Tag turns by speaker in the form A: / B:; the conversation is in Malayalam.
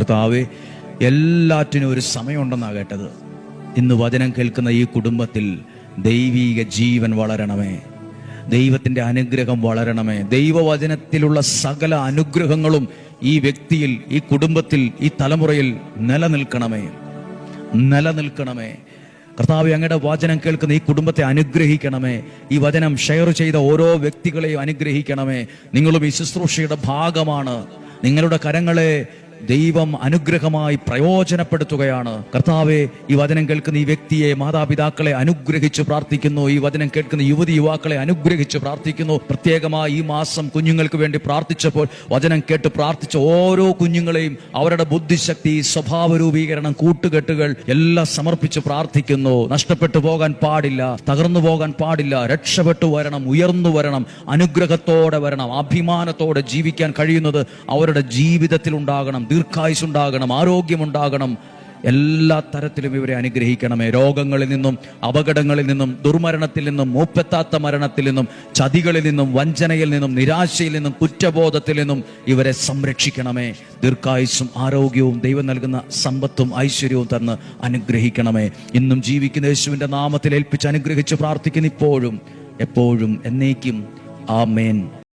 A: കർത്താവേ, എല്ലാറ്റിനും ഒരു സമയമുണ്ടെന്നാണ് കേട്ടത്. ഇന്ന് വചനം കേൾക്കുന്ന ഈ കുടുംബത്തിൽ ദൈവീക ജീവൻ വളരണമേ, ദൈവത്തിൻ്റെ അനുഗ്രഹം വളരണമേ. ദൈവവചനത്തിലുള്ള സകല അനുഗ്രഹങ്ങളും ഈ വ്യക്തിയിൽ, ഈ കുടുംബത്തിൽ, ഈ തലമുറയിൽ നിലനിൽക്കണമേ. കർത്താവേ, അങ്ങയുടെ വചനം കേൾക്കുന്ന ഈ കുടുംബത്തെ അനുഗ്രഹിക്കണമേ. ഈ വചനം ഷെയർ ചെയ്ത ഓരോ വ്യക്തികളെയും അനുഗ്രഹിക്കണമേ. നിങ്ങളും ഈ ശുശ്രൂഷയുടെ ഭാഗമാണ്. നിങ്ങളുടെ കരങ്ങളെ ദൈവം അനുഗ്രഹമായി പ്രയോജനപ്പെടുത്തുകയാണ്. കർത്താവെ, ഈ വചനം കേൾക്കുന്ന ഈ വ്യക്തിയെ, മാതാപിതാക്കളെ അനുഗ്രഹിച്ച് പ്രാർത്ഥിക്കുന്നു. ഈ വചനം കേൾക്കുന്ന യുവതി യുവാക്കളെ അനുഗ്രഹിച്ച് പ്രാർത്ഥിക്കുന്നു. പ്രത്യേകമായി ഈ മാസം കുഞ്ഞുങ്ങൾക്ക് വേണ്ടി പ്രാർത്ഥിച്ചപ്പോൾ വചനം കേട്ട് പ്രാർത്ഥിച്ച ഓരോ കുഞ്ഞുങ്ങളെയും അവരുടെ ബുദ്ധിശക്തി, സ്വഭാവ രൂപീകരണം, കൂട്ടുകെട്ടുകൾ എല്ലാം സമർപ്പിച്ച് പ്രാർത്ഥിക്കുന്നു. നഷ്ടപ്പെട്ടു പോകാൻ പാടില്ല, തകർന്നു പോകാൻ പാടില്ല. രക്ഷപ്പെട്ടു വരണം, ഉയർന്നു വരണം, അനുഗ്രഹത്തോടെ വരണം. അഭിമാനത്തോടെ ജീവിക്കാൻ കഴിയുന്നത് അവരുടെ ജീവിതത്തിൽ ഉണ്ടാകണം. ദീർഘായുസ്സുണ്ടാകണം, ആരോഗ്യമുണ്ടാകണം. എല്ലാ തരത്തിലും ഇവരെ അനുഗ്രഹിക്കണമേ. രോഗങ്ങളിൽ നിന്നും, അപകടങ്ങളിൽ നിന്നും, ദുർമരണത്തിൽ നിന്നും, മൂപ്പെത്താത്ത മരണത്തിൽ നിന്നും, ചതികളിൽ നിന്നും, വഞ്ചനയിൽ നിന്നും, നിരാശയിൽ നിന്നും, കുറ്റബോധത്തിൽ നിന്നും ഇവരെ സംരക്ഷിക്കണമേ. ദീർഘായുസ്സും ആരോഗ്യവും ദൈവം നൽകുന്ന സമ്പത്തും ഐശ്വര്യവും തന്ന് അനുഗ്രഹിക്കണമേ. ഇന്നും ജീവിക്കുന്ന യേശുവിന്റെ നാമത്തിൽ ഏൽപ്പിച്ച് അനുഗ്രഹിച്ച് പ്രാർത്ഥിക്കുന്ന ഇപ്പോഴും എപ്പോഴും എന്നേക്കും. ആമേൻ.